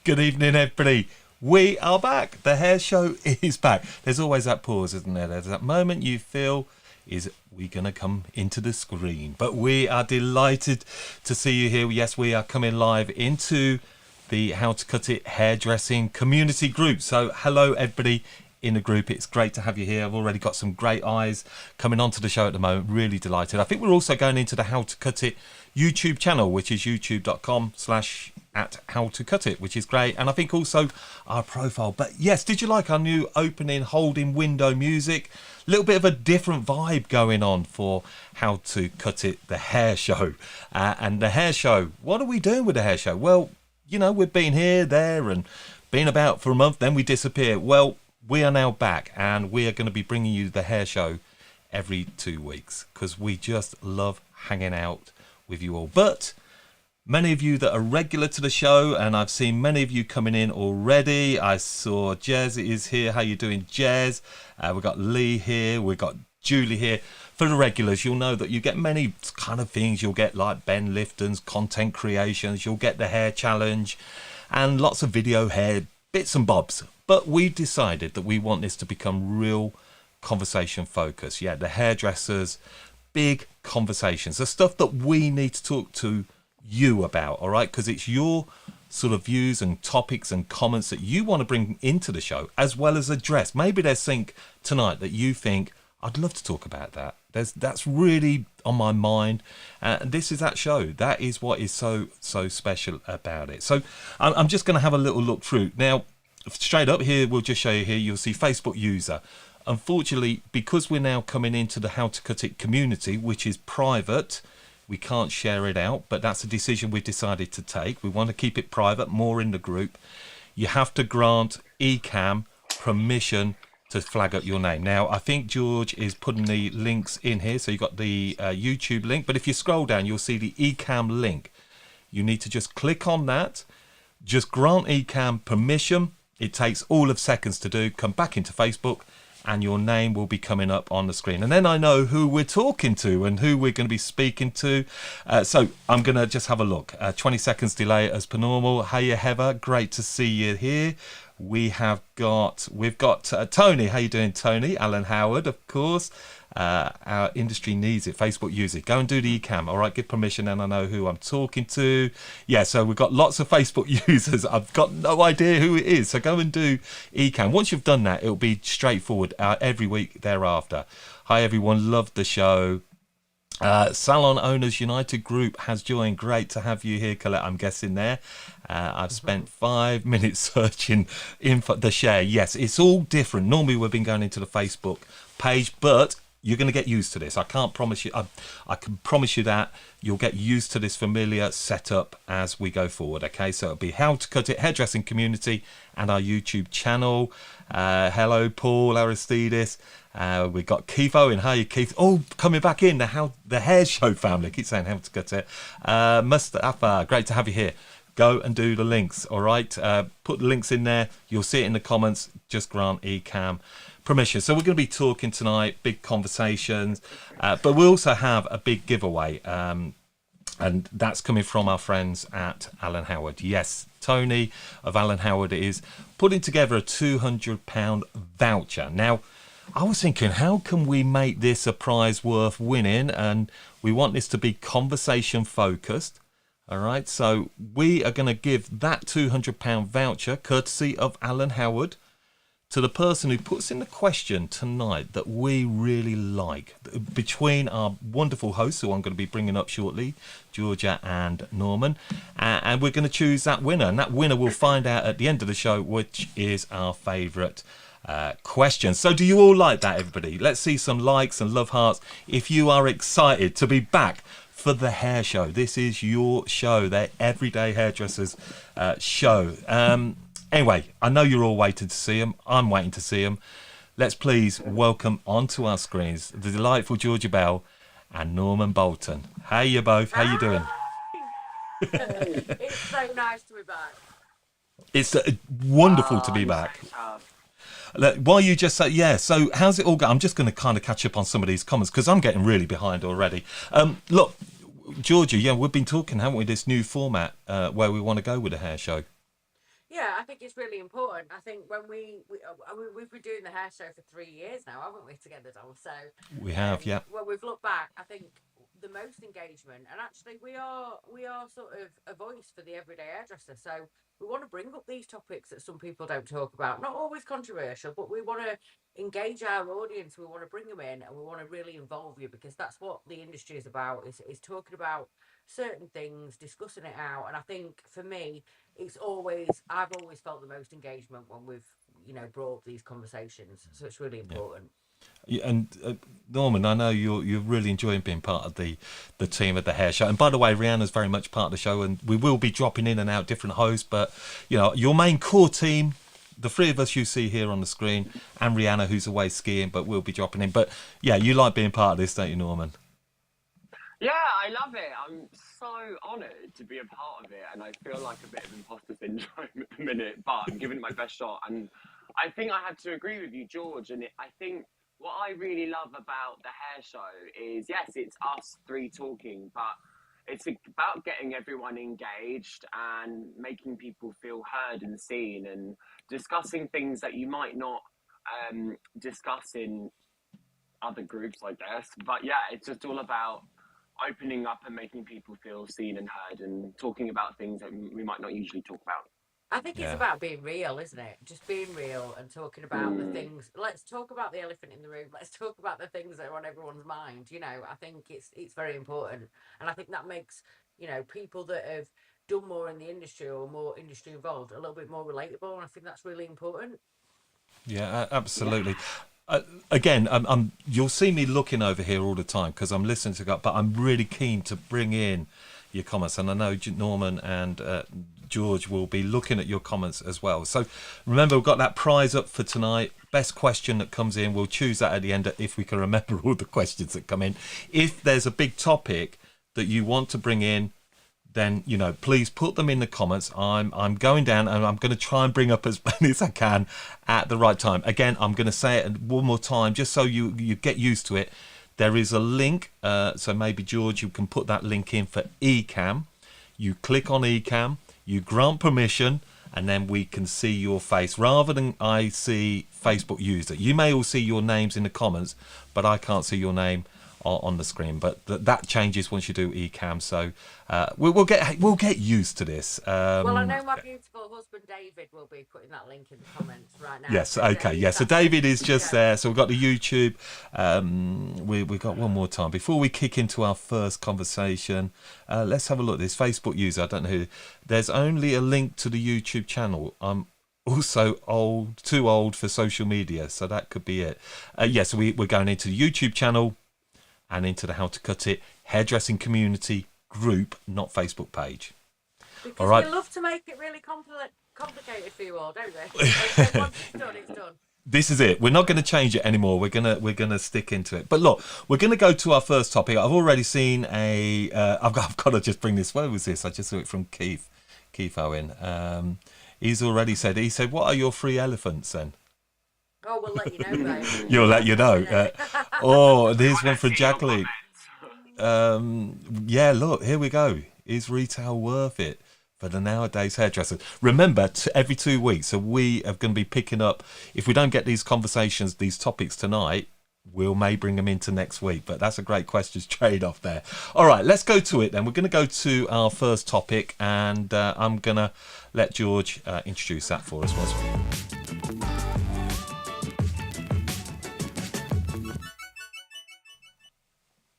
Good evening, everybody. We are back. The hair show is back. There's always that pause, isn't there? There's that moment you feel, is we going to come into the screen? But we are delighted to see you here. Yes, we are coming live into the How to Cut It hairdressing community group. So hello, everybody in the group. It's great to have you here. I've already got some great eyes coming onto the show at the moment. Really delighted. I think we're also going into the How to Cut It YouTube channel, which is youtube.com/@howtocutit, which is great. And I think also our profile. But yes, did you like our new opening holding window music? A little bit of a different vibe going on for How to Cut It, the hair show. And the hair show, what are we doing with the hair show? Well, you know, we've been here, there and been about for a month, then we disappear. Well, we are now back and we are going to be bringing you the hair show every 2 weeks because we just love hanging out with you all. But many of you that are regular to the show, and I've seen many of you coming in already. I saw Jez is here. How you doing, Jez? We've got Lee here. We've got Julie here. For the regulars, you'll know that you get many kind of things. You'll get like Ben Lifton's content creations. You'll get the hair challenge and lots of video hair bits and bobs. But we decided that we want this to become real conversation focus. Yeah, the hairdressers, big conversations, the stuff that we need to talk to you about, all right? Because it's your sort of views and topics and comments that you want to bring into the show, as well as address. Maybe there's something tonight that you think, I'd love to talk about that. That's really on my mind. This is that show. That is what is so special about it. So I'm just going to have a little look through. Now, straight up here, we'll just show you here, you'll see Facebook user. Unfortunately, because we're now coming into the How to Cut It community, which is private, we can't share it out, but that's a decision we've decided to take. We want to keep it private, more in the group. You have to grant Ecamm permission to flag up your name. Now, I think George is putting the links in here. So you've got the YouTube link, but if you scroll down, you'll see the Ecamm link. You need to just click on that, just grant Ecamm permission. It takes all of seconds to do. Come back into Facebook and your name will be coming up on the screen. And then I know who we're talking to and who we're going to be speaking to. So I'm going to just have a look. 20 seconds delay as per normal. Hey, Heather, great to see you here. We've got Tony. How you doing, Tony? Alan Howard, of course. Our industry needs it. Facebook user. Go and do the Ecamm. All right, give permission and I know who I'm talking to. Yeah, so we've got lots of Facebook users. I've got no idea who it is. So go and do Ecamm. Once you've done that, it'll be straightforward every week thereafter. Hi, everyone. Loved the show. Salon Owners United Group has joined. Great to have you here, Colette. I'm guessing there. I've spent 5 minutes searching info, the share. Yes, it's all different. Normally we've been going into the Facebook page, but you're going to get used to this. I can't promise you. I can promise you that you'll get used to this familiar setup as we go forward. Okay, so it'll be How to Cut It hairdressing community and our YouTube channel. Hello, Paul Aristides. We've got Keith Owen. Hi, Keith. Oh, coming back in the hair show family. I keep saying How to Cut It. Mustafa, great to have you here. Go and do the links. All right, put the links in there. You'll see it in the comments. Just grant Ecamm permission. So we're going to be talking tonight, big conversations, but we also have a big giveaway, and that's coming from our friends at Alan Howard. Yes, Tony of Alan Howard is putting together a £200 voucher. Now, I was thinking, how can we make this a prize worth winning? And we want this to be conversation focused. All right, so we are going to give that £200 voucher, courtesy of Alan Howard, to the person who puts in the question tonight that we really like, between our wonderful hosts, who I'm going to be bringing up shortly, Georgia and Norman, and we're going to choose that winner, and that winner we'll find out at the end of the show, which is our favourite question. So do you all like that, everybody? Let's see some likes and love hearts if you are excited to be back for the hair show. This is your show, the Everyday Hairdressers show. Anyway, I know you're all waiting to see him. I'm waiting to see him. Let's please welcome onto our screens the delightful Georgia Bell and Norman Boulton. Hey, you both. How you doing? It's so nice to be back. It's wonderful to be back. While you just say, yeah, so how's it all going? I'm just going to kind of catch up on some of these comments because I'm getting really behind already. Look, Georgia, yeah, we've been talking, haven't we, this new format where we want to go with the hair show. Yeah, think it's really important. I think when I mean, we've been doing the hair show for 3 years now, haven't we, together, Dom? So We have, yeah. when we've looked back, I think the most engagement, and actually we are sort of a voice for the everyday hairdresser. So we want to bring up these topics that some people don't talk about. Not always controversial, but we want to engage our audience. We want to bring them in, and we want to really involve you, because that's what the industry is about. Is talking about certain things, discussing it out. And I think for me, I've always felt the most engagement when we've brought up these conversations. So it's really Yeah. important. Yeah, and Norman, I know you're really enjoying being part of the team at the hair show. And by the way, Rihanna's very much part of the show, and we will be dropping in and out different hosts. But your main core team, the three of us you see here on the screen, and Rihanna, who's away skiing, but we'll be dropping in. But yeah, you like being part of this, don't you, Norman? Yeah, I love it. I'm so honoured to be a part of it, and I feel like a bit of imposter syndrome at the minute, but I'm giving it my best shot. And I think I have to agree with you, George. And I think what I really love about the hair show is, yes, it's us three talking, but it's about getting everyone engaged and making people feel heard and seen, and discussing things that you might not discuss in other groups, I guess. But yeah, it's just all about opening up and making people feel seen and heard, and talking about things that we might not usually talk about. I think it's Yeah. about being real, isn't it? Just being real and talking about the Mm. things. Let's talk about the elephant in the room. Let's talk about the things that are on everyone's mind. I think it's very important, and I think that makes people that have done more in the industry or more industry involved a little bit more relatable, and I think that's really important. Yeah, Yeah. absolutely. Again, you'll see me looking over here all the time because I'm listening to God, but I'm really keen to bring in your comments, and I know Norman and George will be looking at your comments as well. So remember, we've got that prize up for tonight. Best question that comes in, we'll choose that at the end if we can remember all the questions that come in. If there's a big topic that you want to bring in, then please put them in the comments. I'm going down and I'm going to try and bring up as many as I can at the right time. Again, I'm going to say it one more time just so you get used to it. There is a link, so maybe George, you can put that link in for Ecamm. You click on Ecamm, you grant permission, and then we can see your face rather than I see Facebook user. You may all see your names in the comments, but I can't see your name on the screen. But that changes once you do Ecamm. So we'll get used to this. Well, I know my beautiful husband David will be putting that link in the comments right now. Yes, So okay, Dave, yeah. So that's David is just yeah. there. So we've got the YouTube. We've got one more time before we kick into our first conversation. Let's have a look. This Facebook user, I don't know who. There's only a link to the YouTube channel. I'm also too old for social media, so that could be it. Yes, we're going into the YouTube channel and into the How to Cut It hairdressing community group, not Facebook page. All Because we right. love to make it really complicated for you all, don't we? So once it's done, it's done. This is it. We're not going to change it anymore. We're gonna stick into it. But look, we're going to go to our first topic. I've already seen a. I've got to just bring this. Where was this? I just saw it from Keith Owen. He's already said. He said, "What are your three elephants then?" Oh, we'll let you know, babe. You'll let you know. There's I one want to for see your Jacqueline. Yeah, look, here we go. Is retail worth it for the nowadays hairdressers? Remember, every 2 weeks, so we are going to be picking up. If we don't get these conversations, these topics tonight, may bring them into next week. But that's a great questions trade off there. All right, let's go to it then. We're going to go to our first topic, and I'm going to let George introduce that for us once.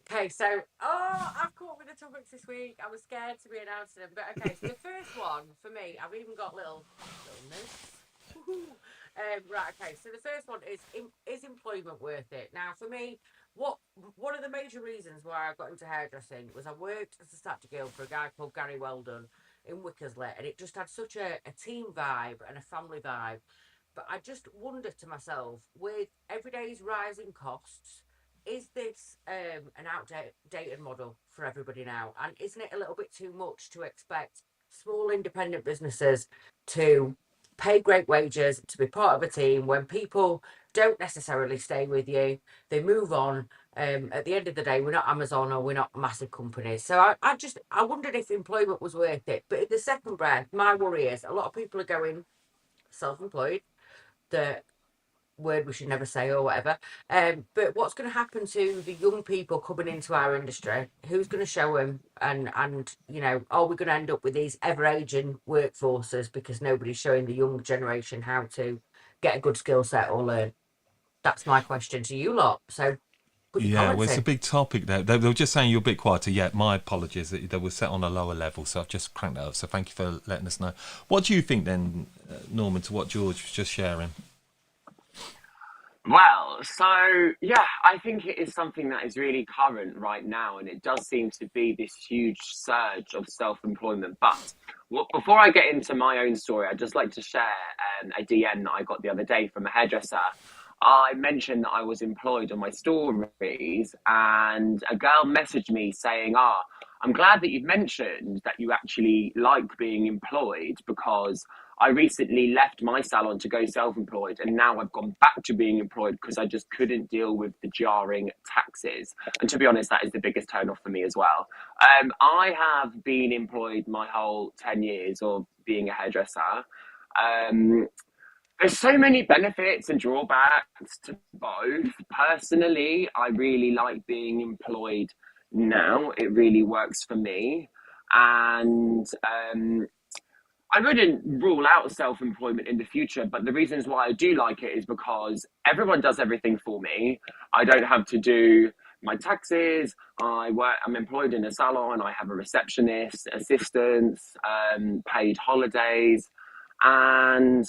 Okay, so I've caught with the topics this week. I was scared to be announcing them, but okay. So the first one for me, I've even got little notes. Right, okay. So the first one is employment worth it? Now, for me, one of the major reasons why I got into hairdressing was I worked as a statue girl for a guy called Gary Weldon in Wickersley, and it just had such a team vibe and a family vibe. But I just wonder to myself, with everyday's rising costs, is this an outdated model for everybody now? And isn't it a little bit too much to expect small independent businesses to pay great wages, to be part of a team when people don't necessarily stay with you? They move on. At the end of the day, we're not Amazon or we're not massive companies. So I wondered if employment was worth it. But in the second breath, my worry is a lot of people are going self-employed, the word we should never say or whatever. But what's going to happen to the young people coming into our industry? Who's going to show them? And are we going to end up with these ever-aging workforces because nobody's showing the young generation how to get a good skill set or learn? That's my question to you lot. So put your Yeah, well, comments it's a in. big topic there. They were just saying you're a bit quieter. Yeah, my apologies. They were set on a lower level, so I've just cranked that up. So thank you for letting us know. What do you think then, Norman, to what George was just sharing? Well, so yeah, I think it is something that is really current right now, and it does seem to be this huge surge of self-employment. But before I get into my own story, I'd just like to share a DM that I got the other day from a hairdresser. I mentioned that I was employed on my stories, and a girl messaged me saying, I'm glad that you've mentioned that you actually like being employed because I recently left my salon to go self-employed, and now I've gone back to being employed because I just couldn't deal with the jarring taxes. And to be honest, that is the biggest turn off for me as well. I have been employed my whole 10 years of being a hairdresser. There's so many benefits and drawbacks to both. Personally, I really like being employed now. It really works for me. And I wouldn't rule out self-employment in the future, but the reasons why I do like it is because everyone does everything for me. I don't have to do my taxes. I'm employed in a salon. I have a receptionist, assistants, paid holidays, and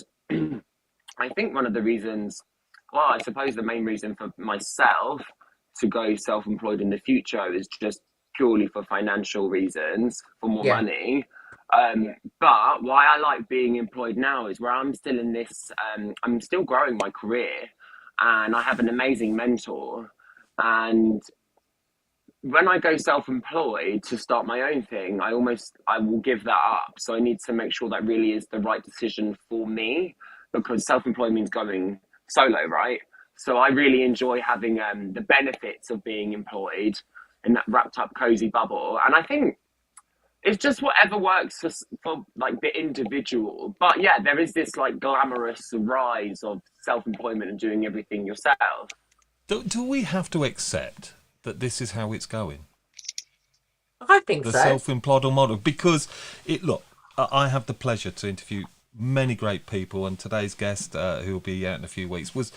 I think one of the reasons, well, I suppose the main reason for myself to go self-employed in the future is just purely for financial reasons, for more Yeah. money. But why I like being employed now is where I'm still in this, I'm still growing my career, and I have an amazing mentor. And when I go self-employed to start my own thing, I will give that up. So I need to make sure that really is the right decision for me, because self-employed means going solo, right? So I really enjoy having the benefits of being employed in that wrapped up cozy bubble. And I think it's just whatever works for like the individual. But yeah, there is this like glamorous rise of self-employment and doing everything yourself. Do we have to accept that this is how it's going? I think The so. self-employed model? Because look, I have the pleasure to interview many great people, and today's guest, who will be out in a few weeks, was,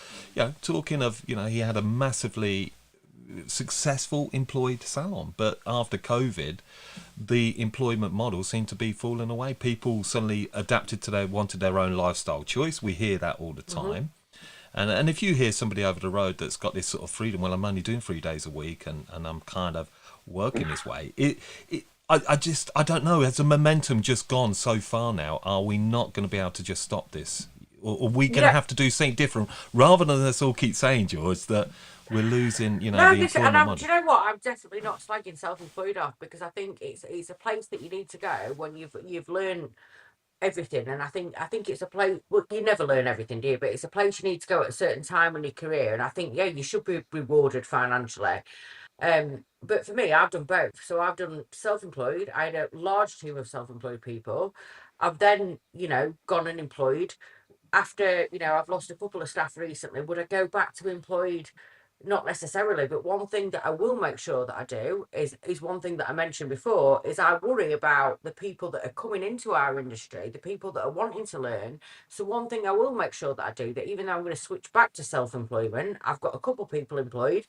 talking of, he had a massively successful employed salon, but after COVID, the employment model seemed to be falling away. People suddenly adapted to wanted their own lifestyle choice. We hear that all the time. And if you hear somebody over the road that's got this sort of freedom, well, I'm only doing 3 days a week, and I'm kind of working this way. I don't know. Has the momentum just gone so far now? Are we not going to be able to just stop this? Or are we going to have to do something different, rather than us all keep saying, George, that we're losing, the employment model? Do you know what? I'm definitely not slagging self-employed off, because I think it's a place that you need to go when you've learned everything. And I think it's a place, well, you never learn everything, do you? But it's a place you need to go at a certain time in your career, and I think, yeah, you should be rewarded financially. But for me, I've done both. So I've done self-employed. I had a large team of self-employed people. I've then, gone and employed. After, I've lost a couple of staff recently. Would I go back to employed? Not necessarily, but one thing that I will make sure that I do is one thing that I mentioned before, is I worry about the people that are coming into our industry, the people that are wanting to learn. So one thing I will make sure that I do, that even though I'm going to switch back to self-employment, I've got a couple people employed.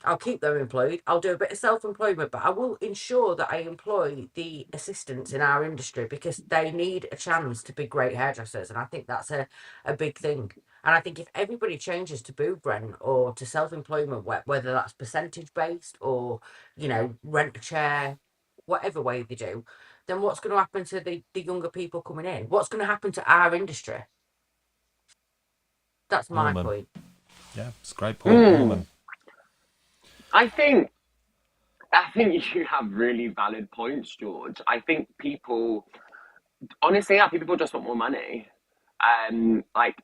I'll keep them employed. I'll do a bit of self-employment, but I will ensure that I employ the assistants in our industry, because they need a chance to be great hairdressers. And I think that's a big thing. And I think if everybody changes to boob rent or to self-employment, whether that's percentage based or, rent a chair, whatever way they do, then what's going to happen to the younger people coming in? What's going to happen to our industry? That's my Norman. point. Yeah, it's a great point, Norman. I think you have really valid points, George. I think honestly, people just want more money. Like,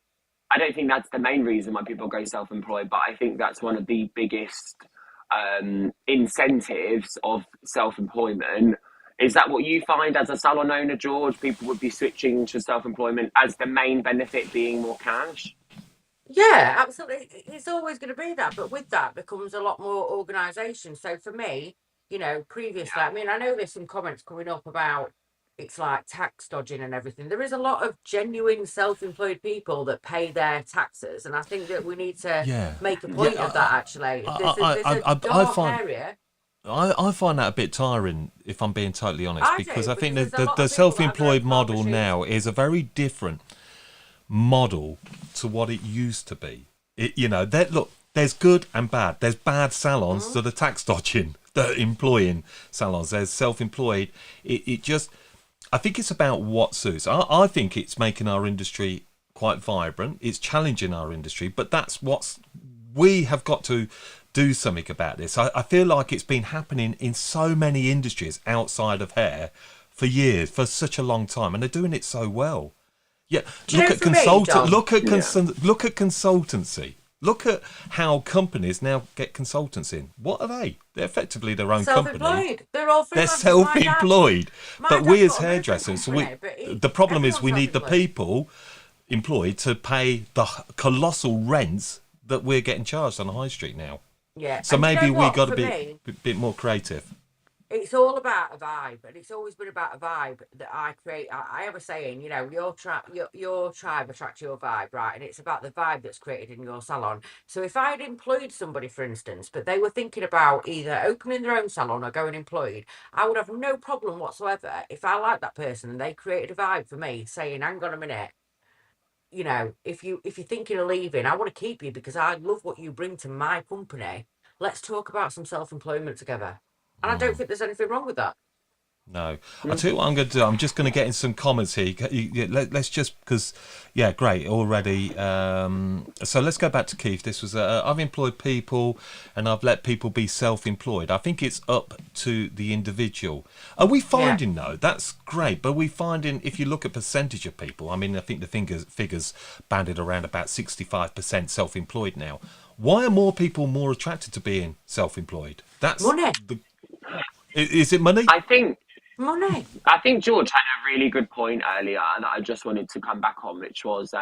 I don't think that's the main reason why people go self-employed, but I think that's one of the biggest incentives of self-employment Is that what you find as a salon owner, George? People would be switching to self-employment as the main benefit being more cash? Yeah, absolutely. It's always going to be that, but with that becomes a lot more organisation. So for me, previously, I mean, I know there's some comments coming up about it's like tax dodging and everything. There is a lot of genuine self-employed people that pay their taxes, and I think that we need to Yeah, make a yeah. point of that. Actually, there's a I dark find area. I find that a bit tiring, if I'm being totally honest, I because do I think because there's a the lot of people that are very self-employed palm model shoes. now is a very different model to what it used to be. Look, there's good and bad. There's bad salons that are tax dodging, that are employing salons. There's self-employed. It just, I think it's about what suits. I think it's making our industry quite vibrant. It's challenging our industry, but we have got to do something about this. I feel like it's been happening in so many industries outside of hair for years, for such a long time, and they're doing it so well. Yeah, Do you know, for me, Dom? Yeah. look at consultancy. Look at how companies now get consultants in. What are they? They're effectively their own company. Self-employed. They're all They're freelancers. self-employed. My But dad's we as got a motoring hairdressers, company, but the problem is everyone's we need the self-employed. people employed to pay the colossal rents that we're getting charged on the high street now. Yeah, So and do you maybe know we what? got to For be me, a bit more creative. it's all about a vibe, and it's always been about a vibe that I create. I have a saying, your tribe attracts your vibe, right? And it's about the vibe that's created in your salon. So if I'd employed somebody, for instance, but they were thinking about either opening their own salon or going employed, I would have no problem whatsoever if I liked that person and they created a vibe for me, saying, "Hang on a minute." If you're thinking of leaving, I want to keep you because I love what you bring to my company. Let's talk about some self-employment together. And I don't think there's anything wrong with that. No, I'll tell you what I'm going to do. I'm just going to get in some comments here. Let's just, because, yeah, great already. So let's go back to Keith. This was I've employed people and I've let people be self-employed. I think it's up to the individual. Are we finding though? That's great, but are we finding, if you look at percentage of people, I mean, I think the figures banded around about 65% self-employed now. Why are more people more attracted to being self-employed? Money. Is it money? Money. I think George had a really good point earlier that I just wanted to come back on, which was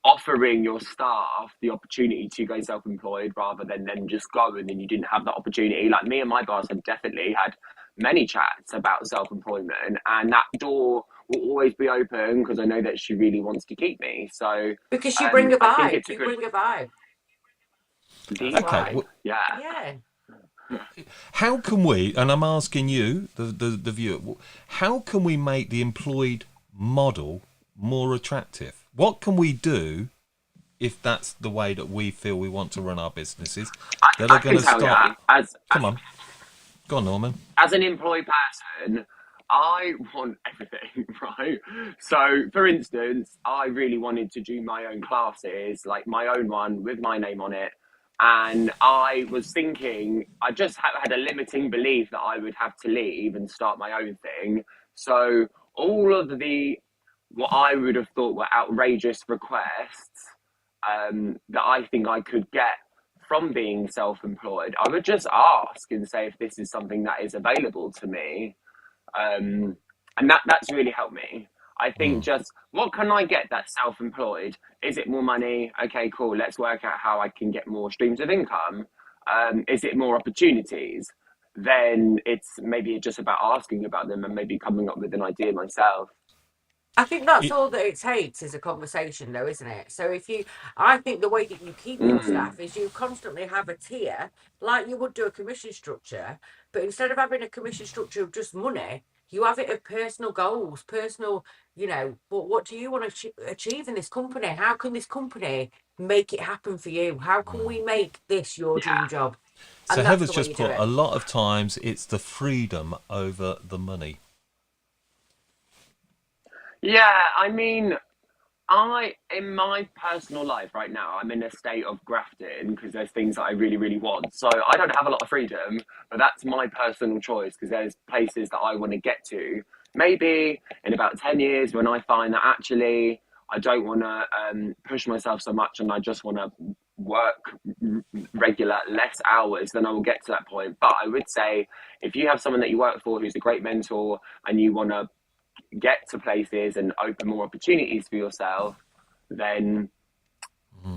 offering your staff the opportunity to go self-employed rather than then just go and then you didn't have that opportunity. Like me and my boss have definitely had many chats about self-employment, and that door will always be open because I know that she really wants to keep me. So Because you bring a I think vibe. it's a You good bring a vibe. That's Okay. why. Well, yeah. Yeah. how can we, and I'm asking you, the viewer, how can we make the employed model more attractive? What can we do if that's the way that we feel we want to run our businesses that I are going can to tell stop? you, Come on. Go on, Norman. as an employed person, I want everything, right? So, for instance, I really wanted to do my own classes, like my own one with my name on it. And I was thinking, I just had a limiting belief that I would have to leave and start my own thing. So, all of what I would have thought were outrageous requests that I think I could get from being self-employed, I would just ask and say if this is something that is available to me, and that's really helped me. I think just what can I get that's self-employed? Is it more money? Okay, cool. Let's work out how I can get more streams of income. Is it more opportunities? Then it's maybe just about asking about them and maybe coming up with an idea myself. I think that's It, all that it takes is a conversation, though, isn't it? So I think the way that you keep your staff is you constantly have a tier, like you would do a commission structure, but instead of having a commission structure of just money, you have it of personal goals, what do you want to achieve in this company? How can this company make it happen for you? How can we make this your dream job? so And that's Heather's the way just you do put, it. a lot of times it's the freedom over the money. Yeah, I mean, in my personal life right now, I'm in a state of grafting because there's things that I really, really want. So I don't have a lot of freedom, but that's my personal choice because there's places that I want to get to. Maybe in about 10 years when I find that actually I don't want to push myself so much and I just want to work regular less hours, then I will get to that point. But I would say if you have someone that you work for who's a great mentor and you want to get to places and open more opportunities for yourself, then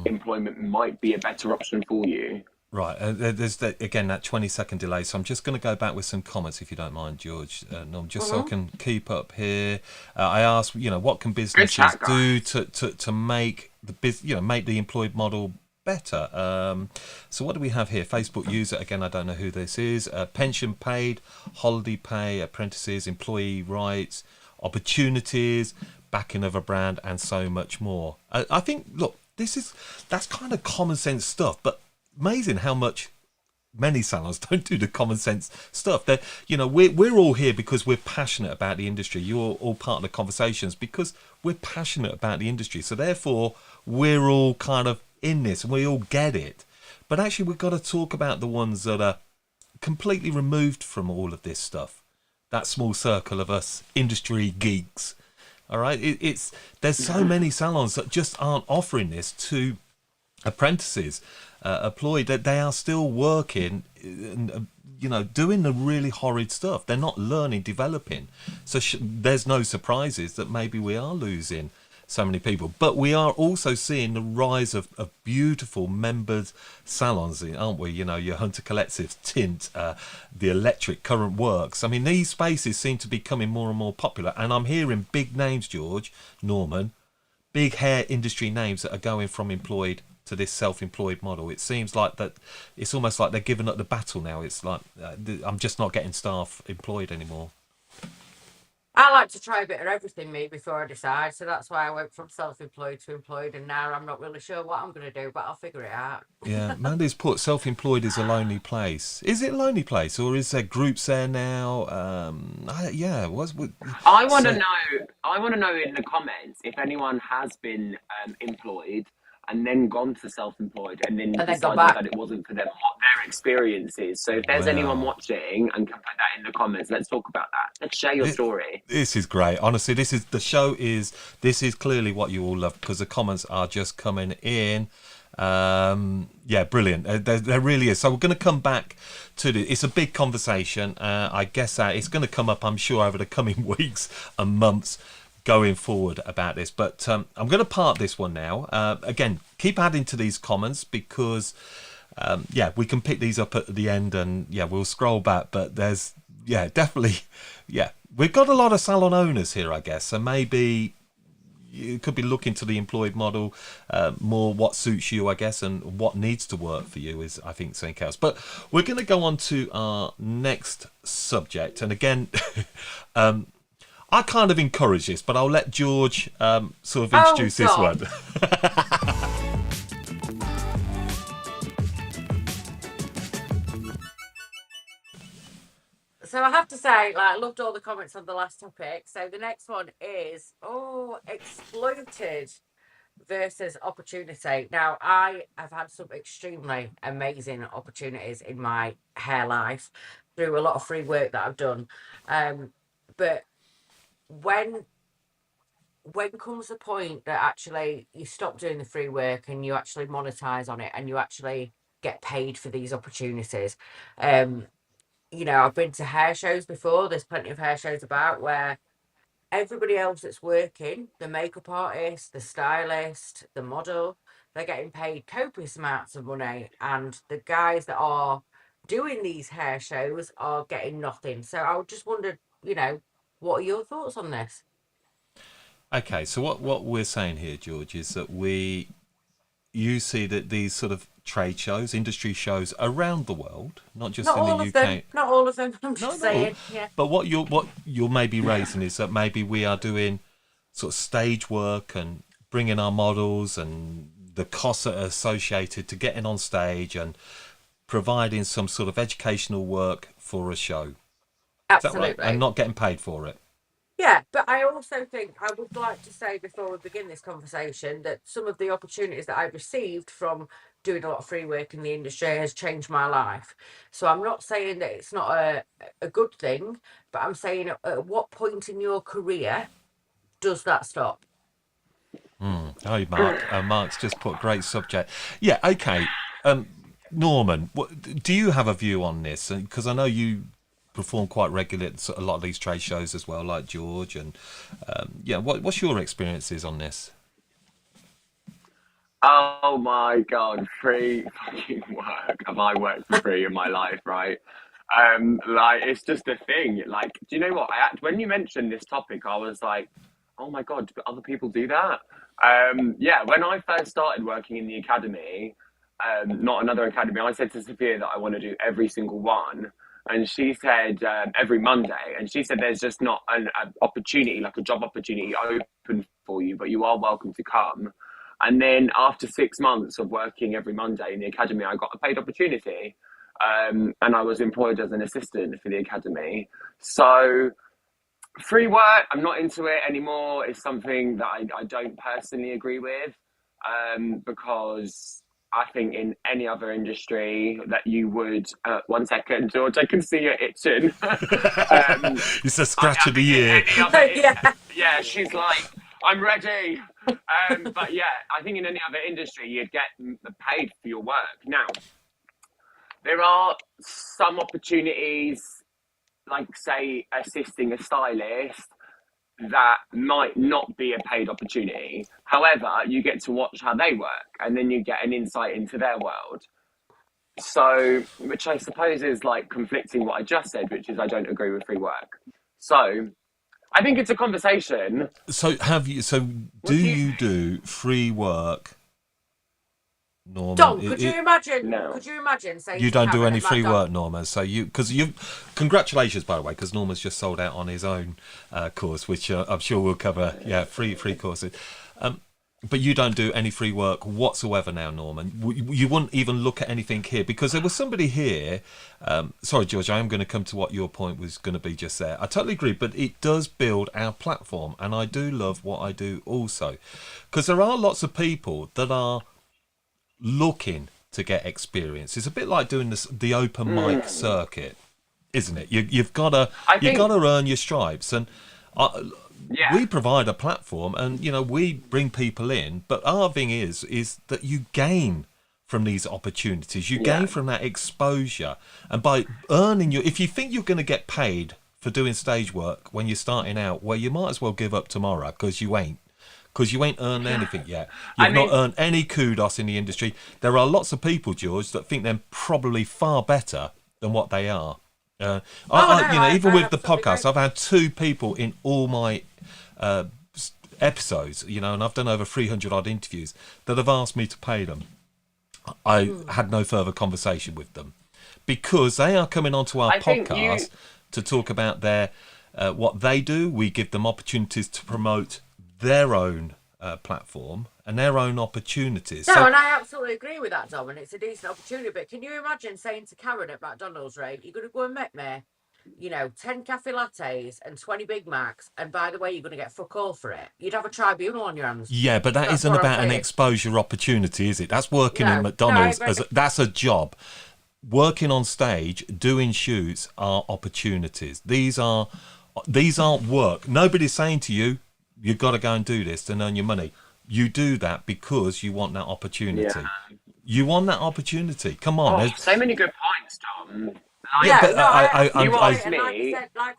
employment might be a better option for you. Right, there's again that 20-second delay, so I'm just going to go back with some comments if you don't mind, George. Just so I can keep up here. I asked, what can businesses chat, do to make make the employed model better? So what do we have here? Facebook user, again, I don't know who this is. Pension paid, holiday pay, apprentices, employee rights, opportunities, backing of a brand, and so much more. I think, look, that's kind of common sense stuff, but amazing how much many salons don't do the common sense stuff. That we're all here because we're passionate about the industry. You're all part of the conversations because we're passionate about the industry. So therefore, we're all kind of in this and we all get it. But actually, we've got to talk about the ones that are completely removed from all of this stuff. That small circle of us industry geeks. All right, there's so many salons that just aren't offering this to apprentices. Employed, that they are still working, doing the really horrid stuff. They're not learning, developing. So there's no surprises that maybe we are losing so many people. But we are also seeing the rise of beautiful members salons, aren't we? Your Hunter Collectives, Tint, the Electric, Current Works. I mean, these spaces seem to be becoming more and more popular. And I'm hearing big names, George, Norman, big hair industry names that are going from employed to this self-employed model. It seems like that it's almost like they're giving up the battle now. It's like I'm just not getting staff employed anymore. I like to try a bit of everything, me, before I decide. So that's why I went from self-employed to employed, and now I'm not really sure what I'm going to do, but I'll figure it out. Yeah, Mandy's put self-employed is a lonely place. Is it a lonely place, or is there groups there now? I want to know. I want to know in the comments if anyone has been employed and then gone to self-employed and then decided that it wasn't for them, what their experience is. So if there's anyone watching and can put that in the comments, let's talk about that. Let's share your story. This is great. Honestly, this is clearly what you all love because the comments are just coming in. Brilliant. There really is. So we're going to come back to this. It's a big conversation. I guess it's going to come up, I'm sure, over the coming weeks and months going forward about this, but I'm going to part this one now. Again, keep adding to these comments because we can pick these up at the end and we'll scroll back, but there's definitely we've got a lot of salon owners here, I guess, so maybe you could be looking to the employed model more, what suits you, I guess, and what needs to work for you is, I think, something else. But we're going to go on to our next subject, and again I kind of encourage this, but I'll let George sort of introduce this one. So I have to say, I loved all the comments on the last topic. So the next one is, exploited versus opportunity. Now, I have had some extremely amazing opportunities in my hair life through a lot of free work that I've done. But when comes the point that actually you stop doing the free work and you actually monetize on it and you actually get paid for these opportunities? I've been to hair shows before. There's plenty of hair shows about where everybody else that's working, the makeup artist, the stylist, the model, they're getting paid copious amounts of money, and the guys that are doing these hair shows are getting nothing. So I just wondered, what are your thoughts on this? Okay, so what we're saying here, George, is that you see that these sort of trade shows, industry shows around the world, not just in the UK. Not all of them. I'm just saying. Yeah. But what you're maybe raising is that maybe we are doing sort of stage work and bringing our models and the costs that are associated to getting on stage and providing some sort of educational work for a show. Absolutely. Is that right? And not getting paid for it. Yeah, but I also think I would like to say before we begin this conversation that some of the opportunities that I've received from doing a lot of free work in the industry has changed my life. So I'm not saying that it's not a good thing, but I'm saying at what point in your career does that stop? Oh, Mark. Mark's just put great subject. Yeah, okay. Norman, do you have a view on this? Because I know you perform quite regularly at a lot of these trade shows as well, like George. And yeah, what's your experiences on this? Oh my God, free fucking work. Have I worked for free in my life, right? Like it's just a thing. Like, do you know what? When you mentioned this topic, I was like, oh my God, do other people do that? Yeah, when I first started working in the academy, not another academy, I said to Sophia that I want to do every single one. And she said every Monday, and she said there's just not an opportunity, like a job opportunity open for you, but you are welcome to come. And then after 6 months of working every Monday in the academy, I got a paid opportunity. And I was employed as an assistant for the academy. So free work, I'm not into it anymore. It's something that I don't personally agree with, because I think in any other industry that you would, 1 second, George, I can see you itching. It's a scratch of the year. Yeah. Yeah, she's like, I'm ready. But yeah, I think in any other industry, you'd get paid for your work. Now, there are some opportunities, like say assisting a stylist, that might not be a paid opportunity. However, you get to watch how they work, and then you get an insight into their world. So, which I suppose is like conflicting what I just said, which is I don't agree with free work. So, I think it's a conversation. So do you do free work, Norman? Dom, could you imagine? No. Could you imagine saying You to don't do Karen any at free McDonald's- work, Norman. So congratulations, by the way, because Norman's just sold out on his own course, which I'm sure we'll cover. Yeah, free courses. But you don't do any free work whatsoever now, Norman. You wouldn't even look at anything here, because there was somebody here. Sorry, George, I am going to come to what your point was going to be just there. I totally agree, but it does build our platform, and I do love what I do also, because there are lots of people that are looking to get experience. It's a bit like doing the open mic circuit, isn't it? You've got to earn your stripes, and Yeah. we provide a platform, and we bring people in. But our thing is that you gain from these opportunities. You gain from that exposure, and by earning if you think you're going to get paid for doing stage work when you're starting out, well, you might as well give up tomorrow, because you ain't. Because you ain't earned anything yet. You've not earned any kudos in the industry. There are lots of people, George, that think they're probably far better than what they are. Even with the podcast, I've had 2 people in all my episodes, and I've done over 300 odd interviews, that have asked me to pay them. I had no further conversation with them, because they are coming onto our podcast to talk about their what they do. We give them opportunities to promote their own platform and their own opportunities. No, and I absolutely agree with that, Dom, and it's a decent opportunity. But can you imagine saying to Karen at McDonald's, right, you're going to go and make me, 10 cafe lattes and 20 Big Macs, and by the way, you're going to get fuck all for it. You'd have a tribunal on your hands. Yeah, but that isn't about an exposure opportunity, is it? That's working in McDonald's. That's a job. Working on stage, doing shoots are opportunities. These aren't work. Nobody's saying to you, you've got to go and do this to earn your money. You do that because you want that opportunity. Yeah. You want that opportunity. Come on. So many good points, Tom. Like I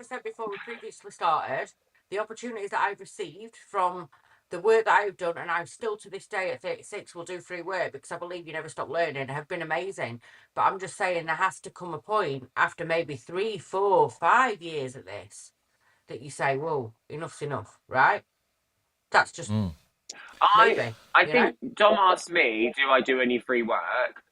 said before we previously started, the opportunities that I've received from the work that I've done, and I still to this day at 36 will do free work, because I believe you never stop learning, have been amazing. But I'm just saying, there has to come a point after maybe 3, 4, 5 years at this that you say, whoa, enough's enough, right? That's just I think Dom asked me, do I do any free work?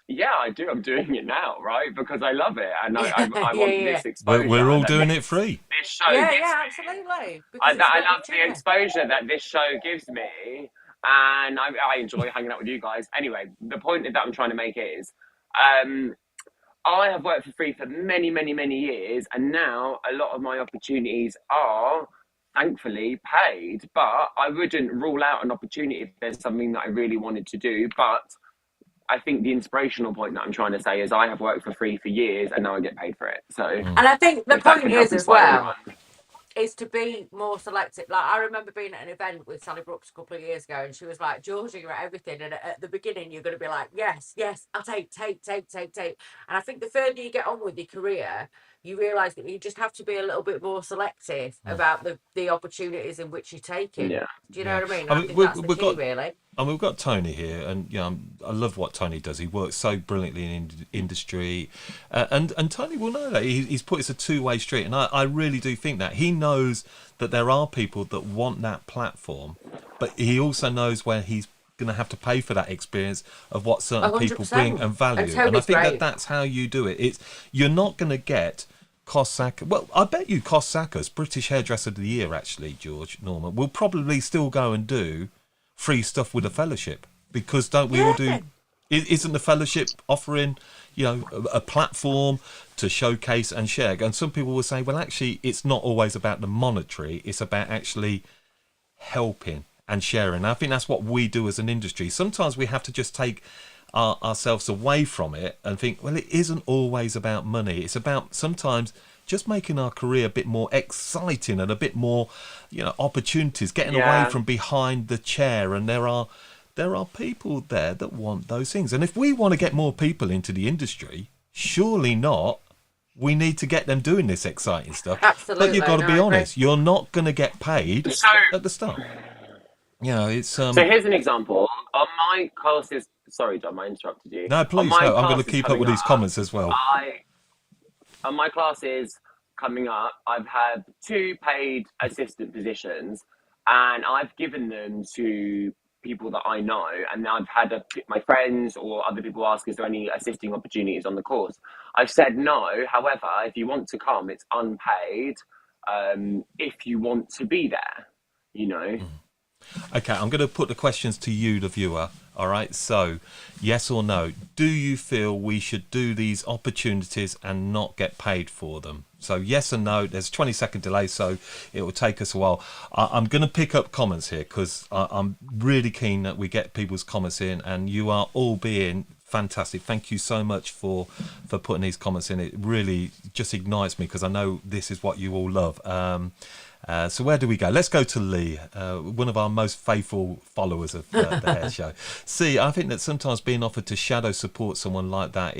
Yeah, I do. I'm doing it now, right? Because I love it, and I want this exposure. We're all doing it free. This show absolutely. I love the exposure that this show gives me, and I enjoy hanging out with you guys. Anyway, the point that I'm trying to make is, I have worked for free for many, many, many years, and now a lot of my opportunities are thankfully paid. But I wouldn't rule out an opportunity if there's something that I really wanted to do. But I think the inspirational point that I'm trying to say is I have worked for free for years, and now I get paid for it. So, and I think the point is as well, is to be more selective. Like, I remember being at an event with Sally Brooks a couple of years ago, and she was like, Georgia, you're at everything. And at the beginning, you're going to be like, yes, I'll take. And I think the further you get on with your career, you realise that you just have to be a little bit more selective about the opportunities in which you're taking. Yeah. Do you know what I mean? I I mean, think that's the key, really. And we've got Tony here, and I love what Tony does. He works so brilliantly in industry, and Tony will know that he's put it's a two-way street, and I really do think that he knows that there are people that want that platform, but he also knows where he's going to have to pay for that experience of what certain people 100%. bring and value, And and I think Tony's that's how you do it. You're not going to get Cossack. Well, I bet you Cossackers, British Hairdresser of the Year, actually, George Norman, will probably still go and do free stuff with a fellowship, because don't we all do? Isn't the fellowship offering, a platform to showcase and share? And some people will say, well, actually, it's not always about the monetary. It's about actually helping and sharing. I think that's what we do as an industry. Sometimes we have to just take ourselves away from it and think, well, it isn't always about money. It's about sometimes just making our career a bit more exciting and a bit more, opportunities, getting away from behind the chair. And there are people there that want those things. And if we want to get more people into the industry, surely not. We need to get them doing this exciting stuff. Absolutely. But you've got to be honest. You're not going to get paid So, at the start. It's. So here's an example. On my classes, sorry, Dom, I interrupted you. No, please, no. I'm going to keep up with these comments as well. On my classes coming up, I've had 2 paid assistant positions, and I've given them to people that I know, and I've had my friends or other people ask, is there any assisting opportunities on the course? I've said no. However, if you want to come, it's unpaid. If you want to be there, Okay, I'm going to put the questions to you, the viewer. All right, so yes or no, do you feel we should do these opportunities and not get paid for them? So yes and no. There's a 20-second delay, so it will take us a while. I'm going to pick up comments here because I'm really keen that we get people's comments in, and you are all being fantastic. Thank you so much for putting these comments in. It really just ignites me because I know this is what you all love. So where do we go? Let's go to Lee, one of our most faithful followers of the Hair Show. See, I think that sometimes being offered to shadow support someone like that,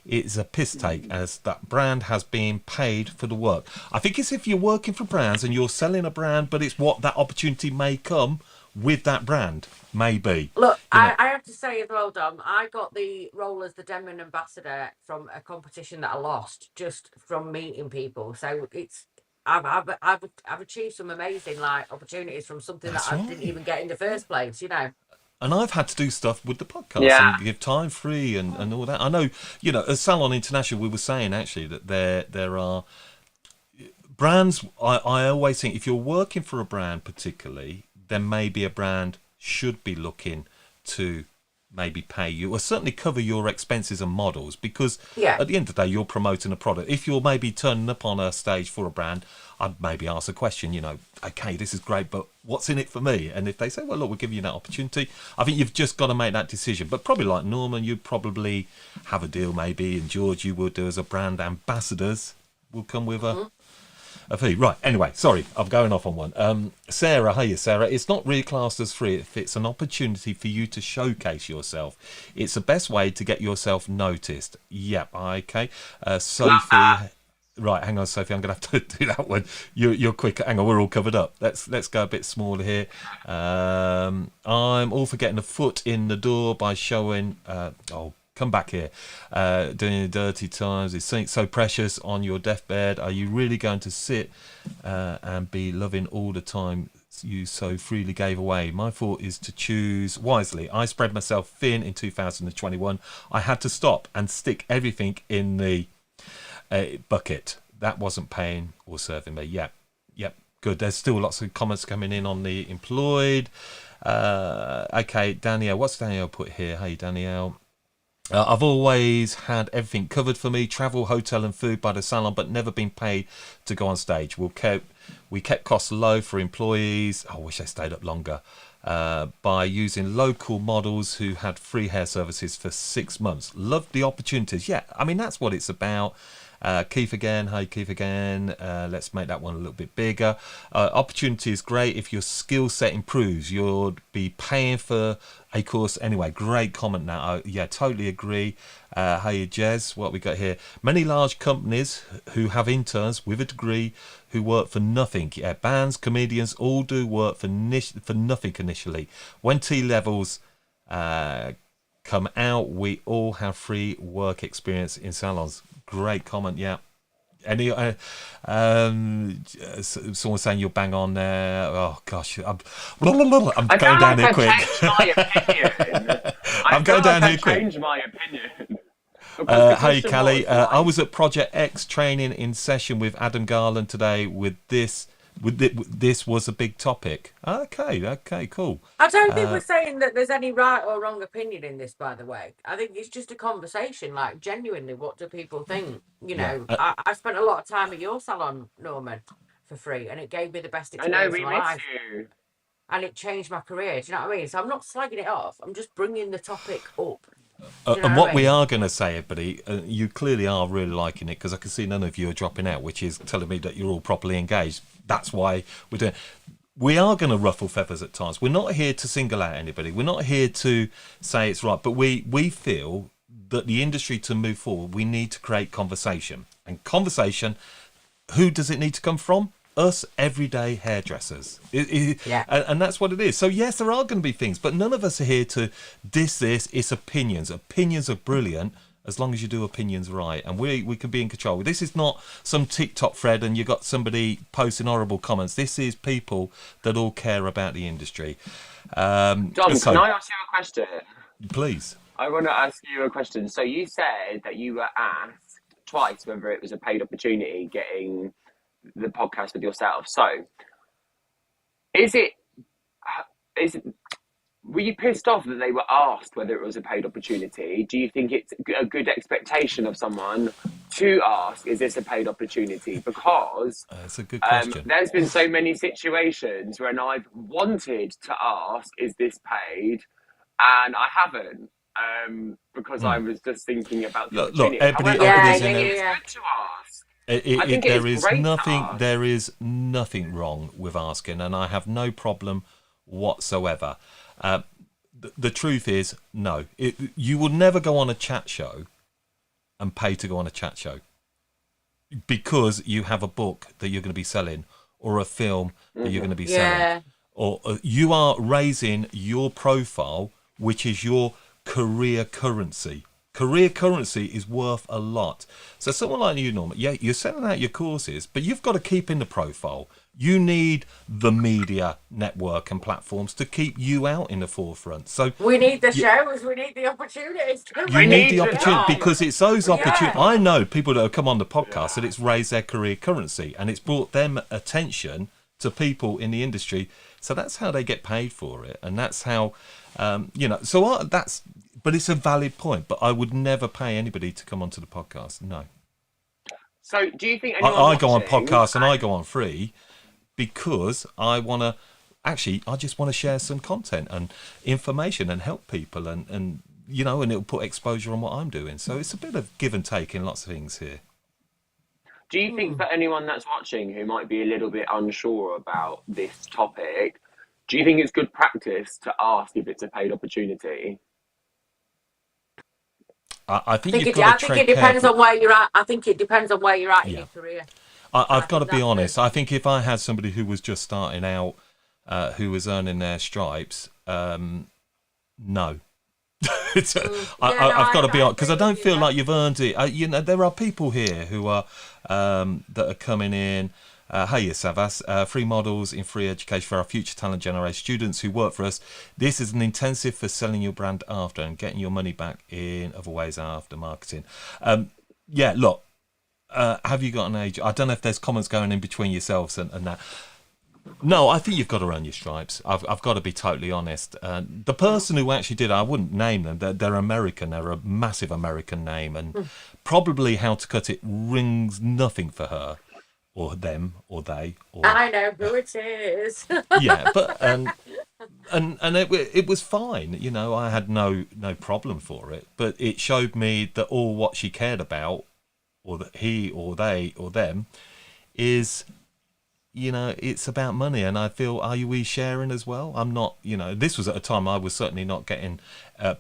it's a piss take, as that brand has been paid for the work. I think it's if you're working for brands and you're selling a brand, but it's what that opportunity may come with that brand, maybe. Look, I have to say as well, Dom, I got the role as the Denman ambassador from a competition that I lost just from meeting people. So it's I've achieved some amazing opportunities from something that I didn't even get in the first place, And I've had to do stuff with the podcast and give time free and all that. I know, at Salon International, we were saying actually that there are brands. I always think if you're working for a brand particularly, then maybe a brand should be looking to maybe pay you or certainly cover your expenses and models, because at the end of the day you're promoting a product. If you're maybe turning up on a stage for a brand, I'd maybe ask a question, okay, this is great, but what's in it for me? And if they say, well, look, we'll give you that opportunity, I think you've just got to make that decision. But probably like Norman, you'd probably have a deal maybe, and George, you would do as a brand ambassadors, will come with a fee. Right, anyway, sorry, I'm going off on one. Sarah, hiya Sarah. It's not really classed as free if it's an opportunity for you to showcase yourself. It's the best way to get yourself noticed. Yep, okay. Sophie, right, hang on Sophie, I'm going to have to do that one. You're quick. Hang on, we're all covered up. Let's go a bit smaller here. I'm all for getting a foot in the door by showing... come back here. Doing the dirty times. It's something so precious on your deathbed. Are you really going to sit and be loving all the time you so freely gave away? My thought is to choose wisely. I spread myself thin in 2021. I had to stop and stick everything in the bucket. That wasn't paying or serving me. Yep. Good. There's still lots of comments coming in on the employed. Okay, Danielle. What's Danielle put here? Hey, Danielle. I've always had everything covered for me, travel, hotel and food by the salon, but never been paid to go on stage. We kept costs low for employees. I wish they stayed up longer. By using local models who had free hair services for 6 months. Loved the opportunities. Yeah, I mean, that's what it's about. Keith again, hi Keith again. Let's make that one a little bit bigger. Opportunity is great if your skill set improves. You'll be paying for a course anyway. Great comment now. Yeah, totally agree. Hey Jez, what we got here? Many large companies who have interns with a degree who work for nothing. Yeah, bands, comedians, all do work for nothing initially. When T levels come out, we all have free work experience in salons. Great comment. Yeah. Any someone saying you're bang on there. Oh gosh, I'm going down here quick. I'm going down here quick. Change my opinion. Hey Callie, I was at Project X training in session with Adam Garland today. This was a big topic. Okay, cool. I don't think we're saying that there's any right or wrong opinion in this, by the way. I think it's just a conversation, like, genuinely, what do people think? You know, I spent a lot of time at your salon, Norman, for free, and it gave me the best experience of my life. You. And it changed my career, do you know what I mean? So I'm not slagging it off, I'm just bringing the topic up. And what we are going to say, everybody, you clearly are really liking it, because I can see none of you are dropping out, which is telling me that you're all properly engaged. That's why we're doing. We are going to ruffle feathers at times. We're not here to single out anybody. We're not here to say it's right, but we feel that the industry, to move forward, we need to create conversation. And conversation, who does it need to come from? Us everyday hairdressers. Yeah. And that's what it is. So yes, there are going to be things, but none of us are here to diss this. It's opinions. Opinions are brilliant as long as you do opinions right, and we can be in control. This is not some TikTok thread and you got somebody posting horrible comments. This is people that all care about the industry. Dom, can I ask you a question? Please. I want to ask you a question. So you said that you were asked twice whether it was a paid opportunity getting the podcast with yourself. So were you pissed off that they were asked whether it was a paid opportunity? Do you think it's a good expectation of someone to ask, is this a paid opportunity? Because it's a good question. There's been so many situations when I've wanted to ask, is this paid? And I haven't, because I was just thinking about the opportunity. To ask. There is nothing wrong with asking, and I have no problem whatsoever. The truth is, no. You will never go on a chat show and pay to go on a chat show because you have a book that you're going to be selling or a film that you're going to be selling. Or you are raising your profile, which is your career currency. Career currency is worth a lot. So someone like you, Norman, yeah, you're selling out your courses, but you've got to keep in the profile. You need the media network and platforms to keep you out in the forefront. So we need the shows, we need the opportunities. You need the opportunity because it's those opportunities. I know people that have come on the podcast and it's raised their career currency and it's brought them attention to people in the industry. So that's how they get paid for it, and that's how But it's a valid point. But I would never pay anybody to come onto the podcast. No. So do you think I go on podcasts and I go on free because I just want to share some content and information and help people and it'll put exposure on what I'm doing. So it's a bit of give and take in lots of things here. Do you think for anyone that's watching who might be a little bit unsure about this topic, do you think it's good practice to ask if it's a paid opportunity? I think it depends on where you're at. I think it depends on where you're at in your career. I've got to be honest. I think if I had somebody who was just starting out, who was earning their stripes, no. I've got to be honest, because I don't feel like you've earned it. There are people here who are that are coming in. Hey, Savas, free models in free education for our future talent generation students who work for us. This is an intensive for selling your brand after and getting your money back in other ways after marketing. Look, have you got an age? I don't know if there's comments going in between yourselves and that. No, I think you've got to earn your stripes. I've got to be totally honest. The person who actually did it, I wouldn't name them. They're American. They're a massive American name, and probably How to Cut It rings nothing for her, or them, or they. Or I know who it is. Yeah, but and it was fine. I had no problem for it. But it showed me that all what she cared about or he or they or them is, it's about money. And I feel, are we sharing as well? I'm not, this was at a time I was certainly not getting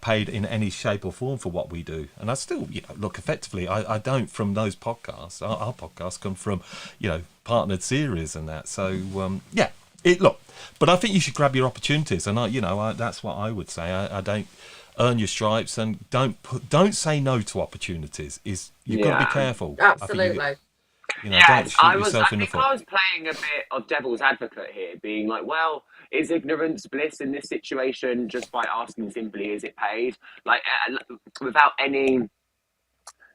paid in any shape or form for what we do. And I still, look, effectively, I don't from those podcasts. Our podcasts come from, partnered series and that. So, yeah, look, but I think you should grab your opportunities. And that's what I would say. I don't earn your stripes, and don't say no to opportunities. You've got to be careful. Absolutely. Don't Yes, shoot yourself in the think foot. I was playing a bit of devil's advocate here, being like, well, is ignorance bliss in this situation, just by asking simply, is it paid? Like, without any,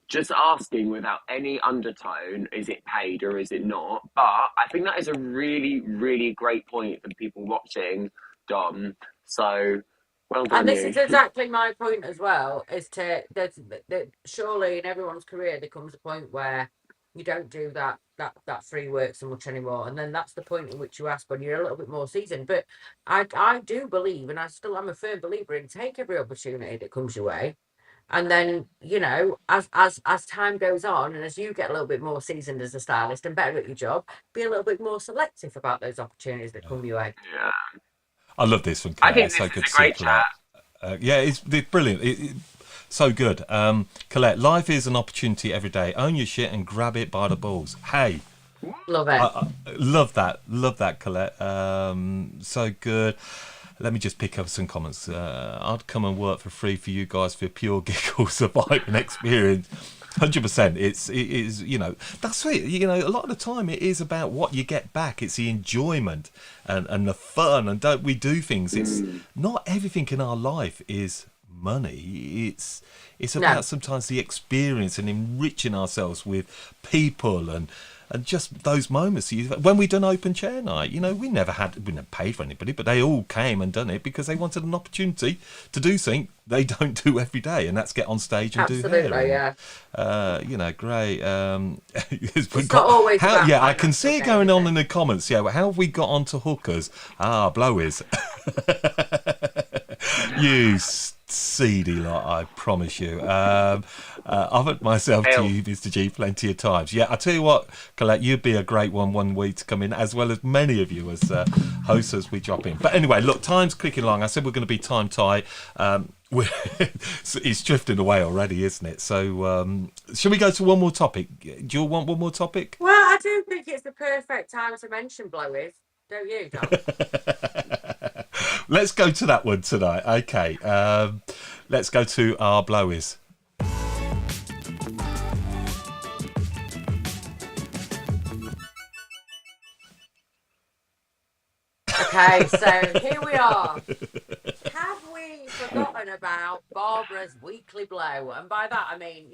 just asking without any undertone, is it paid or is it not? But I think that is a really, really great point for people watching, Dom. So, well done, And this you. is exactly my point as well, is that surely in everyone's career there comes a point where you don't do that free work so much anymore. And then that's the point in which you ask when you're a little bit more seasoned. But I do believe, and I still am a firm believer in, take every opportunity that comes your way. And then, as time goes on and as you get a little bit more seasoned as a stylist and better at your job, be a little bit more selective about those opportunities that come your way. Yeah. I love this from I Colette. think It's this so is good a to see great Colette. chat. Yeah, it's brilliant. So good. Colette, life is an opportunity every day. Own your shit and grab it by the balls. Hey, Love it. I love that. Love that, Colette. So good. Let me just pick up some comments. I'd come and work for free for you guys for pure giggles, surviving experience. 100%. It is, that's it. A lot of the time it is about what you get back. It's the enjoyment and the fun. And don't we do things? It's not everything in our life is money. It's about sometimes the experience and enriching ourselves with people and just those moments. When we done open chair night, we never paid for anybody, but they all came and done it because they wanted an opportunity to do something they don't do every day, and that's get on stage and do hair. Absolutely, yeah. Great. It's not always about I can see it going on gain, in the comments. Yeah, well, how have we got onto hookers? Blowies. You seedy lot, I promise you. I've offered myself to you, Mr. G, plenty of times. Yeah, I tell you what, Colette, you'd be a great one week to come in, as well as many of you as hosts as we drop in. But anyway, look, time's clicking along. I said we're going to be time tight. It's drifting away already, isn't it? So, shall we go to one more topic? Do you want one more topic? Well, I do think it's the perfect time to mention blowies, don't you, Dom? Let's go to that one tonight. Okay, let's go to our blowies. Okay, so here we are. Have we forgotten about Barbara's weekly blow? And by that I mean,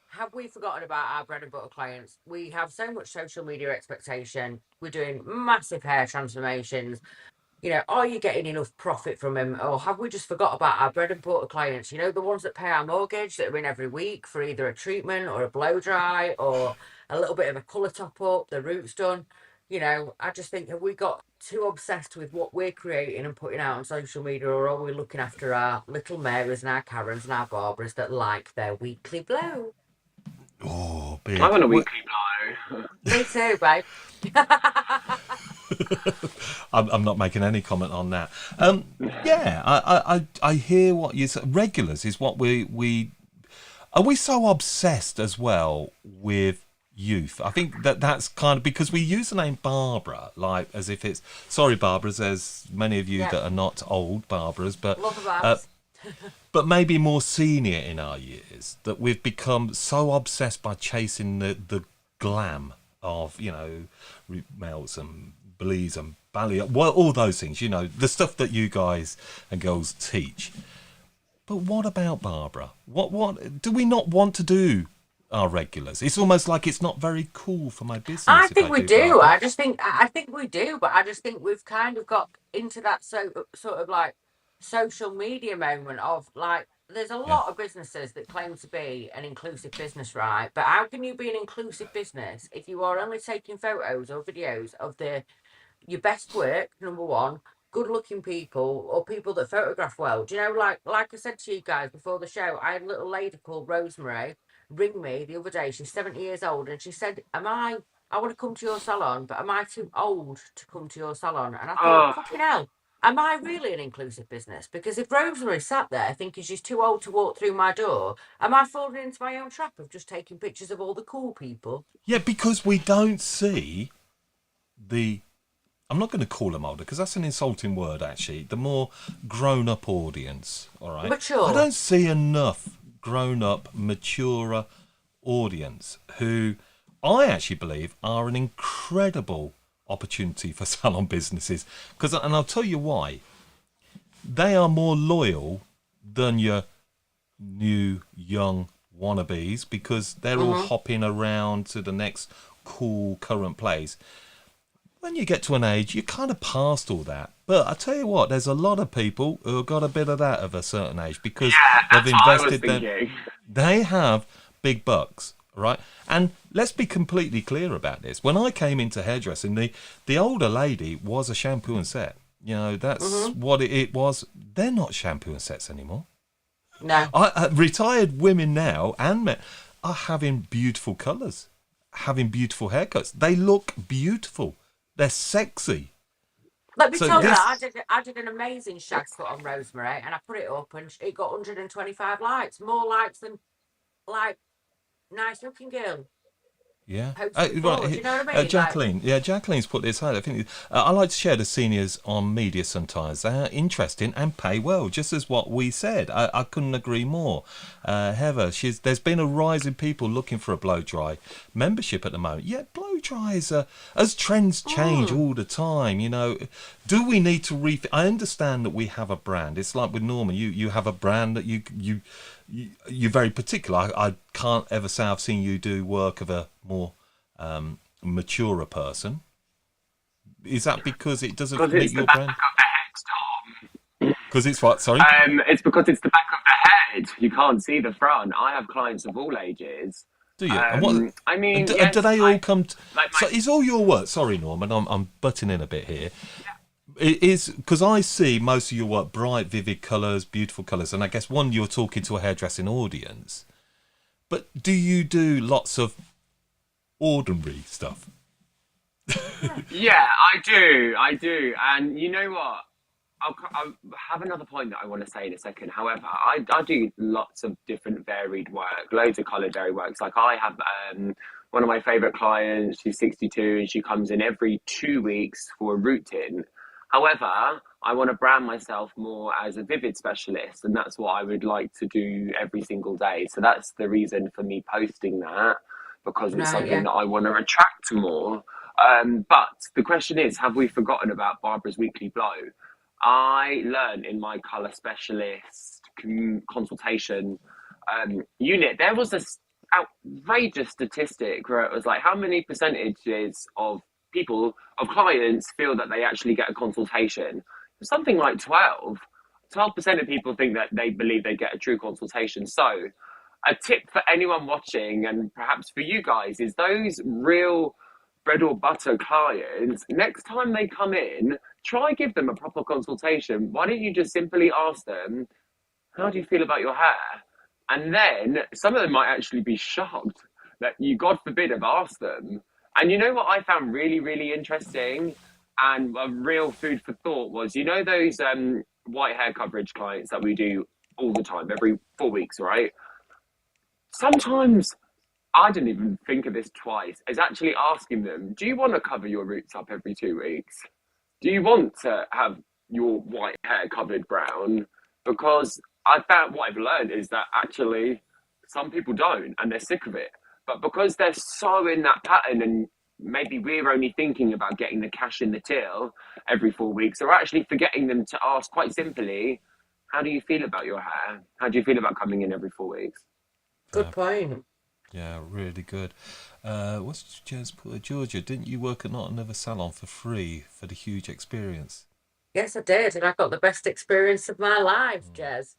have we forgotten about our bread and butter clients? We have so much social media expectation. We're doing massive hair transformations. Are you getting enough profit from them? Or have we just forgot about our bread and butter clients? The ones that pay our mortgage, that are in every week for either a treatment or a blow dry or a little bit of a colour top up, the roots done. I just think, have we got too obsessed with what we're creating and putting out on social media, or are we looking after our little Marys and our Karens and our Barbaras that like their weekly blow? Oh, big. I want a weekly blow. Me too, babe. I'm not making any comment on that. Yeah, I hear what you say. Regulars is what we are. We so obsessed as well with youth. I think that's kind of because we use the name Barbara like as if it's sorry, Barbaras. There's many of you that are not old Barbaras, but but maybe more senior in our years, that we've become so obsessed by chasing the glam of melts and blees and ballet, well, all those things, the stuff that you guys and girls teach. But what about Barbara? What do we not want to do? Our regulars. It's almost like it's not very cool for my business. I think we do. I think we do, but I just think we've kind of got into that sort of like social media moment of like, there's a lot of businesses that claim to be an inclusive business, right? But how can you be an inclusive business if you are only taking photos or videos of your best work, number one, good looking people or people that photograph well? Do you know, like I said to you guys before the show, I had a little lady called Rosemary ring me the other day. She's 70 years old, and she said, I want to come to your salon, but am I too old to come to your salon? And I thought, Oh, fucking hell, am I really an inclusive business? Because if Rosemary sat there thinking she's too old to walk through my door, am I falling into my own trap of just taking pictures of all the cool people? Yeah, because we don't see the. I'm not going to call them older because that's an insulting word, actually. The more grown-up audience, all right? Mature. I don't see enough grown-up, maturer audience who I actually believe are an incredible opportunity for salon businesses. And I'll tell you why. They are more loyal than your new, young wannabes because they're all hopping around to the next cool current place. When you get to an age, you're kind of past all that. But I tell you what, there's a lot of people who have got a bit of that of a certain age because they've invested them. They have big bucks, right? And let's be completely clear about this. When I came into hairdressing, the older lady was a shampoo and set. You know, that's what it was. They're not shampoo and sets anymore. No. Retired women now and men are having beautiful colours, having beautiful haircuts. They look beautiful. They're sexy. Let me tell you, I did an amazing shag cut on Rosemary, and I put it up, and it got 125 likes, more likes than like nice looking girl. Yeah. Do you know what I mean? Jacqueline. Yeah, Jacqueline's put this out. I think I like to share the seniors on media sometimes. They are interesting and pay well, just as what we said. I couldn't agree more. Heather, there's been a rise in people looking for a blow dry membership at the moment. Yeah, blow dries as trends change all the time. You know, do we need to I understand that we have a brand. It's like with Norman. You have a brand that you're very particular. I can't ever say I've seen you do work of a more maturer person. Is that because it doesn't meet your brand? Because it's what? Sorry. It's because it's the back of the head. You can't see the front. I have clients of all ages. Do you? And what, I mean, yes, do they all come? So is all your work? Sorry, Norman. I'm butting in a bit here. It is because I see most of your work bright, vivid colours, beautiful colours, and I guess you're talking to a hairdressing audience. But do you do lots of ordinary stuff? Yeah, I do, and you know what? I'll have another point that I want to say in a second. However, I do lots of different varied work, loads of coloured varied works. Like I have one of my favourite clients. She's 62 and she comes in every 2 weeks for a routine. However, I want to brand myself more as a vivid specialist, and that's what I would like to do every single day. So that's the reason for me posting that, because it's something that I want to attract more. But the question is, have we forgotten about Barbara's Weekly Blow? I learned in my colour specialist consultation unit, there was this outrageous statistic where it was like, how many percentages of clients feel that they actually get a consultation? Something like 12% of people think that they believe they get a true consultation. So a tip for anyone watching, and perhaps for you guys, is those real bread or butter clients, next time they come in, try give them a proper consultation. Why don't you just simply ask them, how do you feel about your hair? And then some of them might actually be shocked that you, God forbid, have asked them. And you know what I found really, really interesting and a real food for thought was, you know, those white hair coverage clients that we do all the time, every 4 weeks, right? Sometimes I didn't even think of this twice, is actually asking them, do you want to cover your roots up every 2 weeks? Do you want to have your white hair covered brown? Because I found what I've learned is that actually some people don't and they're sick of it. But because they're so in that pattern, and maybe we're only thinking about getting the cash in the till every 4 weeks, or actually forgetting them to ask quite simply, how do you feel about your hair? How do you feel about coming in every 4 weeks? Good point. Yeah, really good. What's Jez put? Georgia, didn't you work at Not Another Salon for free for the huge experience? Yes, I did, and I got the best experience of my life, Jez.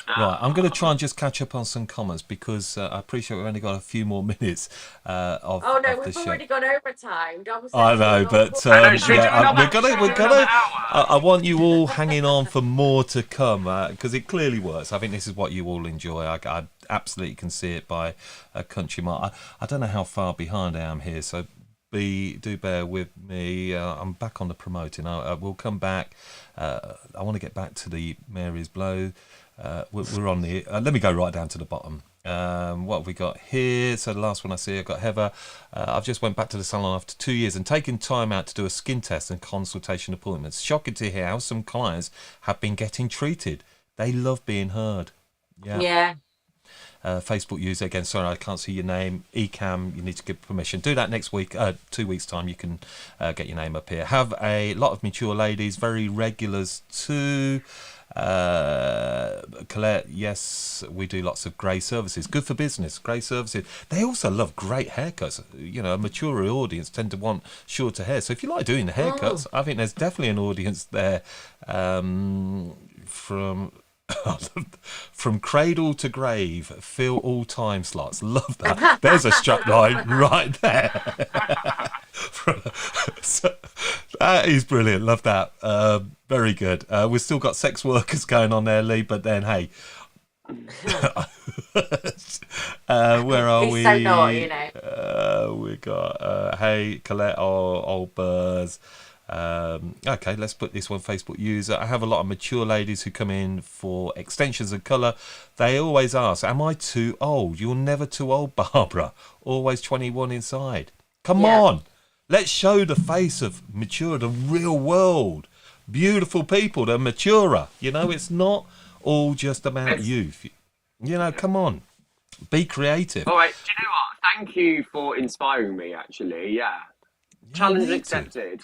Right, I'm going to try and just catch up on some comments because I appreciate we've only got a few more minutes of Oh no, of we've the show. already gone overtime. I know, but we're gonna. I want you all hanging on for more to come because it clearly works. I think this is what you all enjoy. absolutely can see it by a country mile. I don't know how far behind I am here, so do bear with me. I'm back on the promoting. I will come back. I want to get back to the Mary's Blow. We're on the. Let me go right down to the bottom. What have we got here? So the last one I see, I've got Heather. I've just went back to the salon after 2 years and taken time out to do a skin test and consultation appointments. Shocking to hear how some clients have been getting treated. They love being heard. Yeah. Facebook user again. Sorry, I can't see your name. Ecam, you need to give permission. Do that next week. 2 weeks time, you can get your name up here. Have a lot of mature ladies, very regulars too. Colette, yes, we do lots of grey services. Good for business, grey services. They also love great haircuts. You know, a mature audience tend to want shorter hair. So if you like doing the haircuts, I think there's definitely an audience there from cradle to grave, fill all time slots. Love that. There's a strap line right there. So, that is brilliant. Love that. Very good. We've still got sex workers going on there, Lee, but then, hey. Where are He's we? so naughty, you know. We got, hey, Colette, old Burrs. Okay, let's put this one Facebook user. I have a lot of mature ladies who come in for extensions of colour. They always ask, am I too old? You're never too old, Barbara. Always 21 inside. Come on. Let's show the face of mature, the real world. Beautiful people, they're maturer. You know, it's not all just about youth. You know, come on. Be creative. All right, do you know what? Thank you for inspiring me, actually. Yeah. Challenge accepted.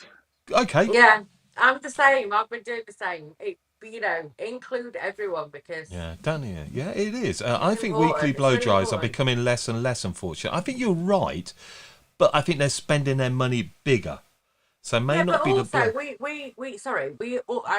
Okay. Yeah, I'm the same. I've been doing the same. You know, include everyone because... Yeah, don't you? Yeah, it is. I think important. weekly It's blow really dries are important. becoming less and less, unfortunately. I think you're right, but I think they're spending their money bigger. So may not be the also, best. I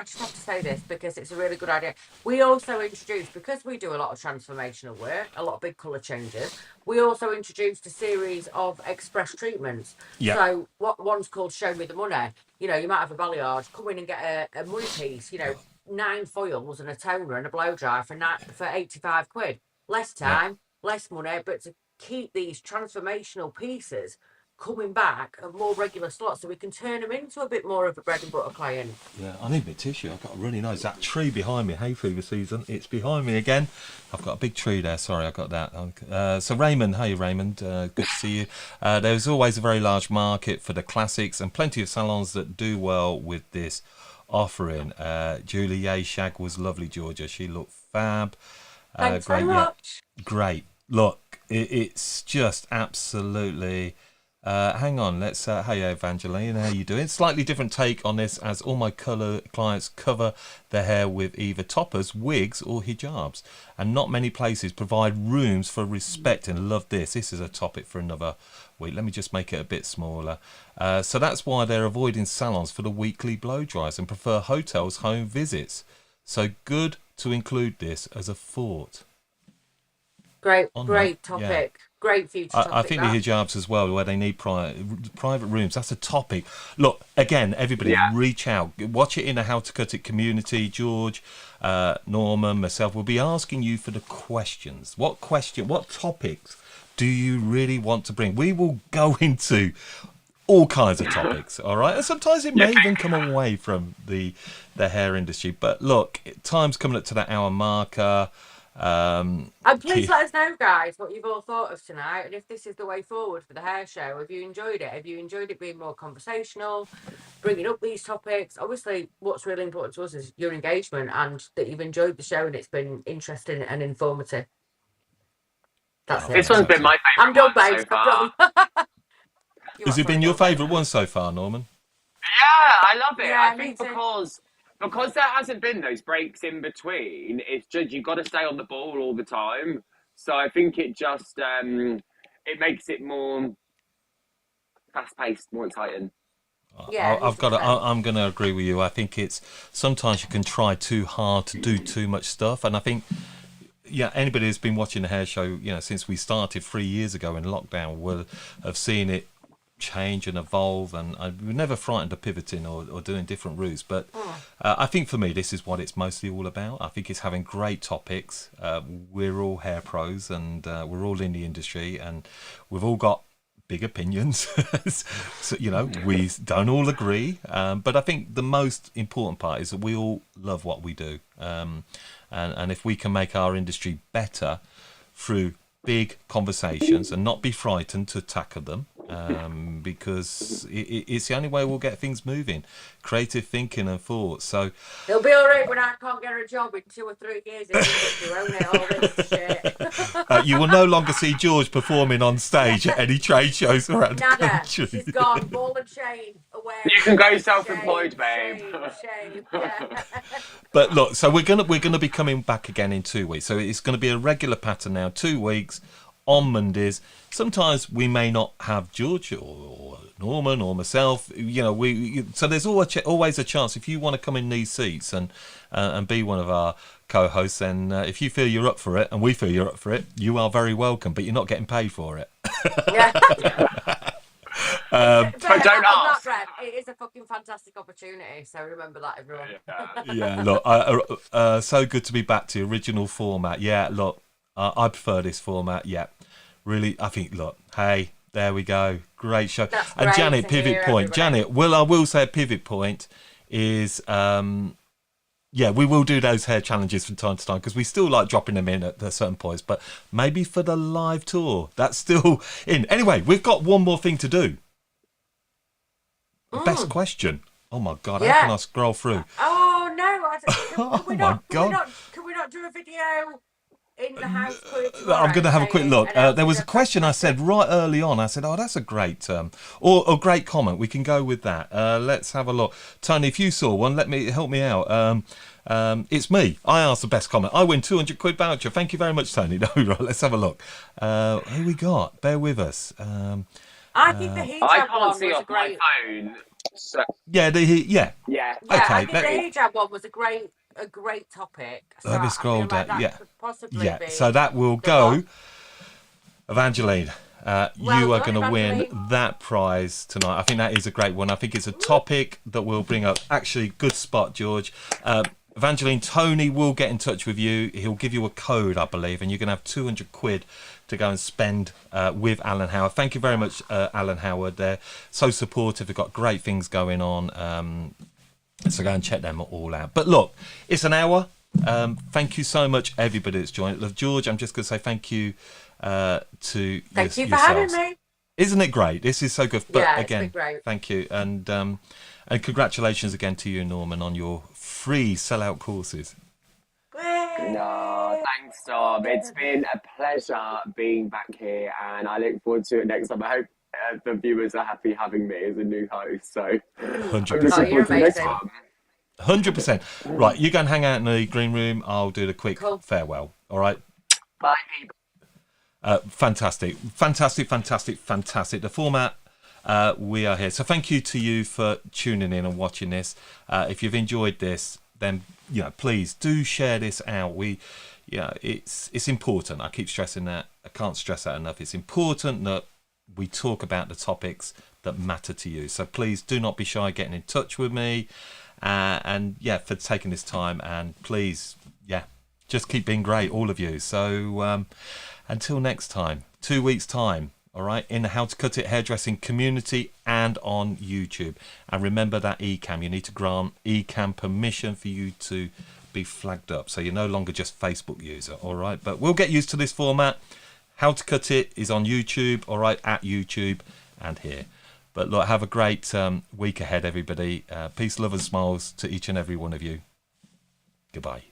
just have to say this because it's a really good idea. We also introduced, because we do a lot of transformational work, a lot of big colour changes, we also introduced a series of express treatments. Yeah. So what one's called Show Me the Money. You know, you might have a balayage, come in and get a money piece, you know, 9 foils and a toner and a blow dry for 85 quid. Less time, less money, but to keep these transformational pieces coming back at more regular slots so we can turn them into a bit more of a bread and butter client. Yeah, I need a bit of tissue. I've got a really nice that tree behind me. Hay fever season. It's behind me again. I've got a big tree there. Sorry, I got that. So Raymond, hey Raymond, good to see you. There's always a very large market for the classics and plenty of salons that do well with this offering. Julie, yay, shag was lovely, Georgia. She looked fab. Thanks Great, very much. Great. Look, it's just absolutely. Hang on, let's hey Evangeline, how you doing? Slightly different take on this, as all my colour clients cover their hair with either toppers, wigs or hijabs, and not many places provide rooms for respect. And love this is a topic for another week. Let me just make it a bit smaller. So that's why they're avoiding salons for the weekly blow dries and prefer hotels home visits. So good to include this as a thought. Great topic. Yeah. Great future topic. I think the hijabs as well, where they need private rooms. That's a topic. Look, again, everybody reach out. Watch it in the How to Cut It community. George, Norman, myself will be asking you for the questions. What topics do you really want to bring? We will go into all kinds of topics, all right? And sometimes it may even come away from the hair industry. But look, time's coming up to that hour marker. And please let us know, guys, what you've all thought of tonight, and if this is the way forward for the hair show. Have you enjoyed it? Have you enjoyed it being more conversational, bringing up these topics? Obviously, what's really important to us is your engagement and that you've enjoyed the show and it's been interesting and informative. That's it. This one's been my favourite. I'm done, one babes. so far. Has it been your favourite one so far, Norman? Yeah, I love it. Yeah, I think me too. because there hasn't been those breaks in between, it's just you've got to stay on the ball all the time. So I think it just it makes it more fast paced, more exciting. Yeah, I'm going to agree with you. I think it's sometimes you can try too hard to do too much stuff, and I think anybody who's been watching the hair show, since we started 3 years ago in lockdown will have seen it change and evolve, and we're never frightened of pivoting or doing different routes. But I think for me, this is what it's mostly all about. I think it's having great topics. We're all hair pros, and we're all in the industry, and we've all got big opinions. So, you know, we don't all agree. But I think the most important part is that we all love what we do. And if we can make our industry better through big conversations and not be frightened to tackle them, because it's the only way we'll get things moving. Creative thinking and thought. So it'll be all right when I can't get a job in 2 or 3 years. You own it, all this shit. You will no longer see George performing on stage at any trade shows around the Nada. country. She's gone. Ball and chain away. You can go self-employed, babe. Shame. Yeah. But look, so we're gonna be coming back again in 2 weeks. So it's going to be a regular pattern now. 2 weeks on Mondays. Sometimes we may not have George or Norman or myself. You know, so there's always a chance if you want to come in these seats and be one of our co-hosts. Then if you feel you're up for it and we feel you're up for it, you are very welcome. But you're not getting paid for it. Yeah. But don't ask. It is a fucking fantastic opportunity, so remember that, everyone. Yeah, look, so good to be back to the original format. Yeah, look, I prefer this format. Yeah, really, I think, look, hey, there we go. Great show. That's And great Janet, to pivot hear, point. everybody. Janet, I will say a pivot point is, yeah, we will do those hair challenges from time to time because we still like dropping them in at certain points, but maybe for the live tour, that's still in. Anyway, we've got one more thing to do. Best question. Oh my God, how can I scroll through? Oh no! Oh my God. Can we not do a video in the house? I'm going to have a quick look. There was a question I said right early on. I said, "Oh, that's a great or great comment. We can go with that." Let's have a look. Tony, if you saw one, help me out. It's me. I asked the best comment. I win £200 voucher. Thank you very much, Tony. No, right. Let's have a look. Who we got? Bear with us. I think the hijab I one can't see was off a great. my phone. So, Yeah, yeah. Yeah, Okay, I think the hijab one was a great topic. So Let me I scroll feel like down. that Yeah, could possibly be so that will the go. one. Evangeline, Well you are done, going to win Evangeline. that prize tonight. I think that is a great one. I think it's a topic that will bring up. Actually, good spot, George. Evangeline, Tony will get in touch with you. He'll give you a code, I believe, and you're going to have £200 to go and spend with Alan Howard. Thank you very much, Alan Howard. They're so supportive. They've got great things going on. So go and check them all out. But look, it's an hour. Thank you so much, everybody that's joined. Look, George, I'm just going to say thank you to Thank you for yourselves. having me. Isn't it great? This is so good. But Yeah, it's again, been great. thank you. And congratulations again to you, Norman, on your free sellout courses. No, thanks, Dom. It's been a pleasure being back here, and I look forward to it next time. I hope the viewers are happy having me as a new host. So, 100%. Oh, you're amazing. 100%. Right, you go and hang out in the green room. I'll do the quick farewell. All right. Bye, people. Fantastic. The format, we are here. So thank you to you for tuning in and watching this. If you've enjoyed this, then please do share this out. It's important. I keep stressing that. I can't stress that enough. It's important that we talk about the topics that matter to you. So please do not be shy getting in touch with me. And for taking this time, and please, just keep being great, all of you. So until next time, 2 weeks time, all right, in the How to Cut It hairdressing community and on YouTube. And remember that ECAM, you need to grant ECAM permission for you to be flagged up. So you're no longer just Facebook user, all right? But we'll get used to this format. How to Cut It is on YouTube, all right, at YouTube and here. But look, have a great week ahead, everybody. Peace, love and smiles to each and every one of you. Goodbye.